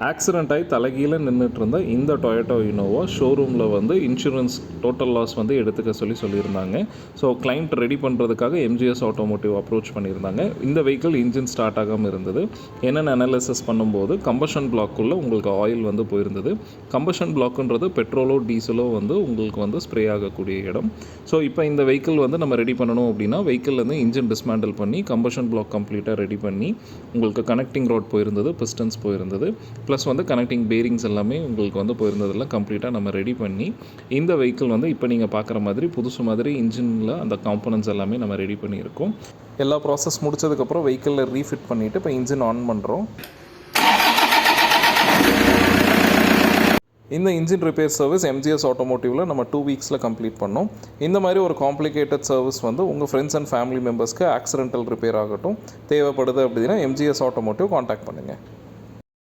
Accident ஆகி தலைகீழ நின்றுட்டு இருந்த இந்த டொயோட்டோ இனோவா ஷோரூமில் வந்து இன்சூரன்ஸ் டோட்டல் லாஸ் வந்து எடுத்துக்க சொல்லியிருந்தாங்க. ஸோ கிளைண்ட் ரெடி பண்ணுறதுக்காக எம்ஜிஎஸ் ஆட்டோமோட்டிவ் அப்ரோச் பண்ணியிருந்தாங்க. இந்த வெஹிக்கிள் இன்ஜின் ஸ்டார்ட் ஆகாமல் இருந்தது. என்னென்ன அனாலிசிஸ் பண்ணும்போது கம்பஷன் பிளாக்குள்ளே உங்களுக்கு ஆயில் வந்து போயிருந்தது. கம்பஷன் பிளாக்குன்றது பெட்ரோலோ டீசலோ வந்து உங்களுக்கு வந்து ஸ்ப்ரே ஆகக்கூடிய இடம். ஸோ இப்போ இந்த வெஹிக்கிள் வந்து நம்ம ரெடி பண்ணணும் அப்படின்னா வெஹிக்கிள் வந்து இன்ஜின் டிஸ்மேண்டில் பண்ணி கம்பஷன் பிளாக் கம்ப்ளீட்டாக ரெடி பண்ணி உங்களுக்கு கனெக்டிங் ரோட் போயிருந்தது, பிஸ்டன்ஸ் போயிருந்தது, ப்ளஸ் வந்து கனெக்டிங் பேரிங்ஸ் எல்லாமே உங்களுக்கு வந்து போயிருந்ததெல்லாம் கம்ப்ளீட்டாக நம்ம ரெடி பண்ணி இந்த வெஹிக்கிள் வந்து இப்போ நீங்கள் பார்க்குற மாதிரி புதுசு மாதிரி இன்ஜினில் அந்த காம்பனன்ட்ஸ் எல்லாமே நம்ம ரெடி பண்ணியிருக்கோம். எல்லா ப்ராசஸ் முடிச்சதுக்கப்புறம் வெஹிக்கிளில் ரீஃபிட் பண்ணிவிட்டு இப்போ இன்ஜின் ஆன் பண்ணுறோம். இந்த இன்ஜின் ரிப்பேர் சர்வீஸ் எம்ஜிஎஸ் ஆட்டோமோட்டிவில் நம்ம 2 வீக்ஸில் கம்ப்ளீட் பண்ணோம். இந்த மாதிரி ஒரு காம்ப்ளிகேட்டட் சர்வீஸ் வந்து உங்கள் ஃப்ரெண்ட்ஸ் அண்ட் ஃபேமிலி மெம்பர்ஸ்க்கு ஆக்சிடென்டல் ரிப்பேர் ஆகட்டும் தேவைப்படுது அப்படின்னா எம்ஜிஎஸ் ஆட்டோமோட்டிவ் காண்டாக்ட் பண்ணுங்கள்.